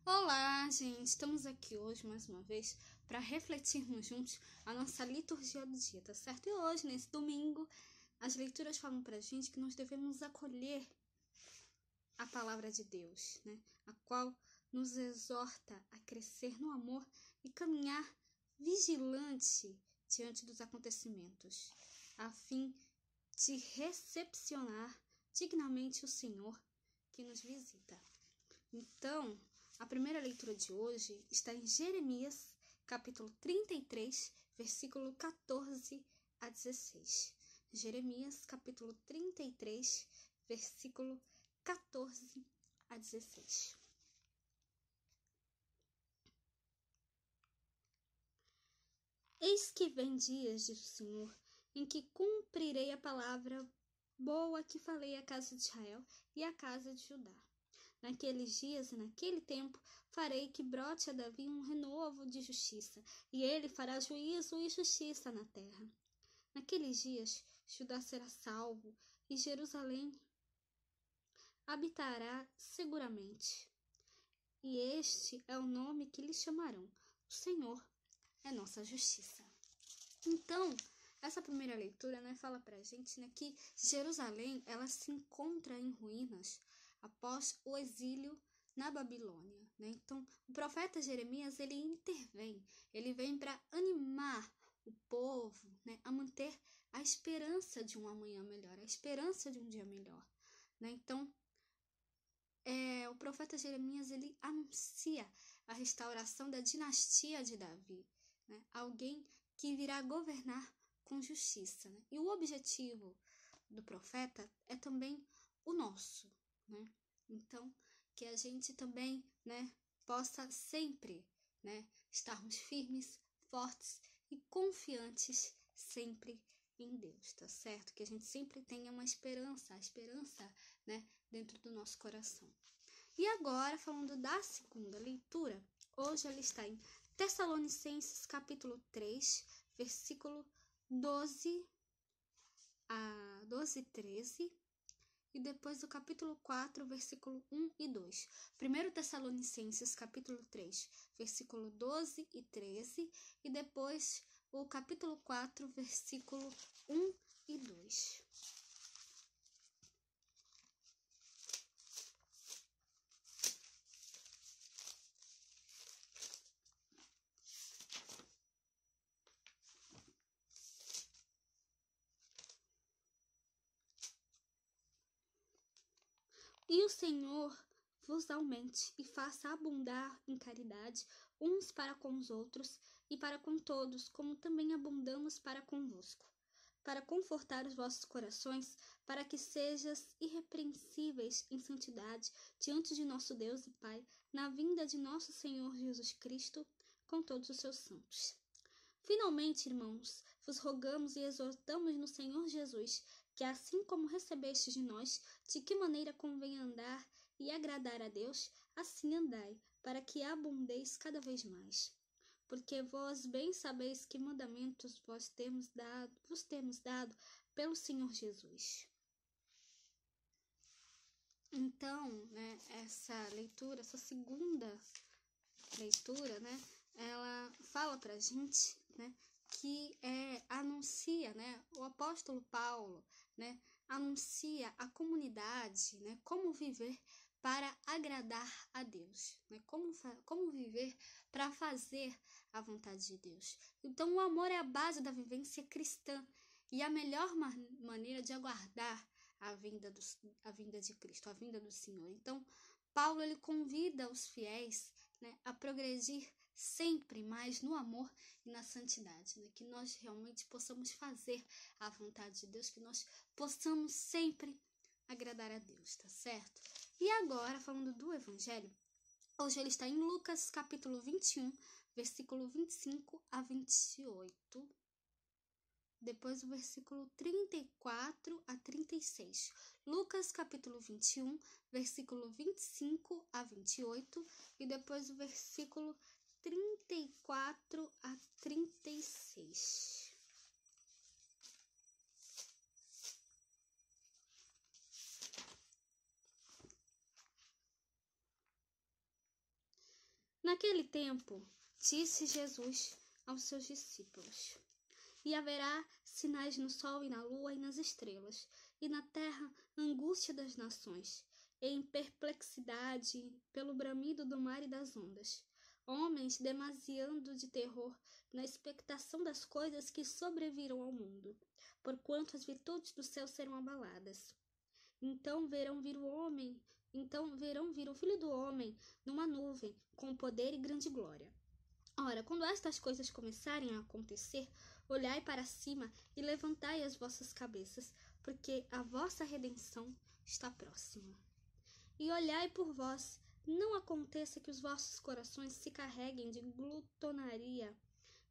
Olá, gente! Estamos aqui hoje mais uma vez para refletirmos juntos a nossa liturgia do dia, tá certo? E hoje, nesse domingo, as leituras falam pra gente que nós devemos acolher a palavra de Deus, né? A qual nos exorta a crescer no amor e caminhar vigilante diante dos acontecimentos, a fim de recepcionar dignamente o Senhor que nos visita. Então, a primeira leitura de hoje está em Jeremias, capítulo 33, versículo 14 a 16. Jeremias, capítulo 33, versículo 14 a 16. Eis que vem dias, diz o Senhor, em que cumprirei a palavra boa que falei à casa de Israel e à casa de Judá. Naqueles dias e naquele tempo farei que brote a Davi um renovo de justiça, e ele fará juízo e justiça na terra. Naqueles dias Judá será salvo, e Jerusalém habitará seguramente. E este é o nome que lhe chamarão: o Senhor é nossa justiça. Então, essa primeira leitura, fala pra gente, que Jerusalém ela se encontra em ruínas após o exílio na Babilônia, Então, o profeta Jeremias, ele intervém, ele vem para animar o povo, a manter a esperança de um amanhã melhor, a esperança de um dia melhor, Então, o profeta Jeremias, ele anuncia a restauração da dinastia de Davi, Alguém que virá governar com justiça, E o objetivo do profeta é também o nosso, Então, que a gente também, possa sempre, estarmos firmes, fortes e confiantes sempre em Deus, tá certo? Que a gente sempre tenha uma esperança, a esperança, dentro do nosso coração. E agora, falando da segunda leitura, hoje ela está em Tessalonicenses, capítulo 3, versículo 12 e 13, e depois do capítulo 4, versículo 1 e 2. 1 Tessalonicenses, capítulo 3, versículo 12 e 13, e depois o capítulo 4, versículo 1 e 2. E o Senhor vos aumente e faça abundar em caridade uns para com os outros e para com todos, como também abundamos para convosco, para confortar os vossos corações, para que sejais irrepreensíveis em santidade diante de nosso Deus e Pai, na vinda de nosso Senhor Jesus Cristo, com todos os seus santos. Finalmente, irmãos, vos rogamos e exortamos no Senhor Jesus, que assim como recebestes de nós, de que maneira convém andar e agradar a Deus, assim andai, para que abundeis cada vez mais. Porque vós bem sabeis que mandamentos vos temos dado pelo Senhor Jesus. Então, essa leitura, essa segunda leitura, ela fala pra gente, que anuncia, o apóstolo Paulo, anuncia a comunidade, como viver para agradar a Deus, como viver para fazer a vontade de Deus. Então, o amor é a base da vivência cristã e a melhor maneira de aguardar a vinda de Cristo, a vinda do Senhor. Então, Paulo ele convida os fiéis, a progredir sempre mais no amor e na santidade, que nós realmente possamos fazer a vontade de Deus, que nós possamos sempre agradar a Deus, tá certo? E agora, falando do Evangelho, hoje ele está em Lucas, capítulo 21, versículo 25 a 28. Depois o versículo 34 a 36. Lucas, capítulo 21, versículo 25 a 28. E depois o versículo 34 a 36. Naquele tempo, disse Jesus aos seus discípulos: E haverá sinais no sol e na lua e nas estrelas, e na terra angústia das nações, em perplexidade pelo bramido do mar e das ondas. Homens demasiando de terror na expectação das coisas que sobrevirão ao mundo, porquanto as virtudes do céu serão abaladas. Então verão vir o Filho do Homem numa nuvem, com poder e grande glória. Ora, quando estas coisas começarem a acontecer, olhai para cima e levantai as vossas cabeças, porque a vossa redenção está próxima. E olhai por vós, não aconteça que os vossos corações se carreguem de glutonaria,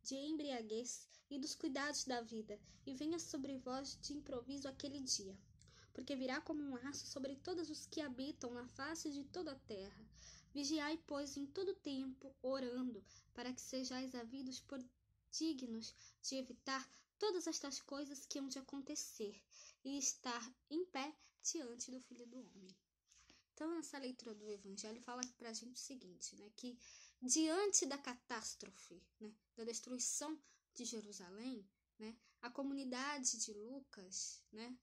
de embriaguez e dos cuidados da vida, e venha sobre vós de improviso aquele dia. Porque virá como um laço sobre todos os que habitam na face de toda a terra. Vigiai, pois, em todo tempo, orando, para que sejais havidos por dignos de evitar todas estas coisas que hão de acontecer, e estar em pé diante do Filho do Homem. Então, nessa leitura do Evangelho, fala pra gente o seguinte, né, que diante da catástrofe, né, da destruição de Jerusalém, né, a comunidade de Lucas, né,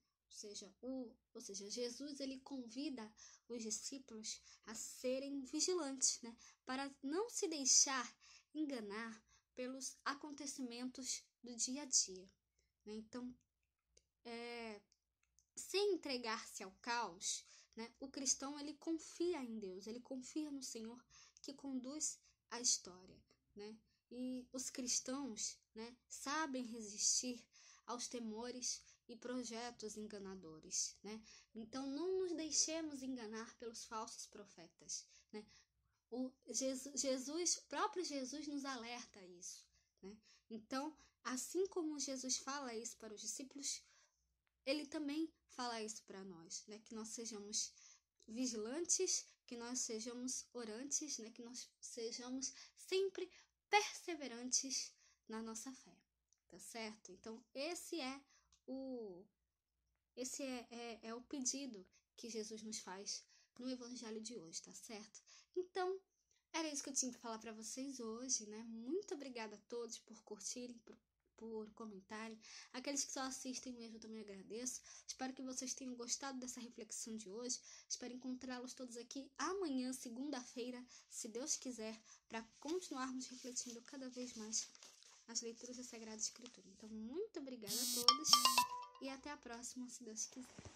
ou seja, Jesus ele convida os discípulos a serem vigilantes, né, para não se deixar enganar pelos acontecimentos do dia a dia, né? Então, sem entregar-se ao caos, né, o cristão ele confia em Deus, ele confia no Senhor que conduz a história, né? E os cristãos, né, sabem resistir aos temores e projetos enganadores, né? Então não nos deixemos enganar pelos falsos profetas, né? Próprio Jesus nos alerta a isso, né? Então, assim como Jesus fala isso para os discípulos, ele também fala isso para nós, né? Que nós sejamos vigilantes, que nós sejamos orantes, né? Que nós sejamos sempre perseverantes na nossa fé, tá certo? Então, esse é o pedido que Jesus nos faz no Evangelho de hoje, tá certo? Então, era isso que eu tinha que falar para vocês hoje, né? Muito obrigada a todos por curtirem, por comentarem. Aqueles que só assistem mesmo, eu também agradeço. Espero que vocês tenham gostado dessa reflexão de hoje. Espero encontrá-los todos aqui amanhã, segunda-feira, se Deus quiser, para continuarmos refletindo cada vez mais as leituras da Sagrada Escritura. Então, muito obrigada a todos e até a próxima, se Deus quiser.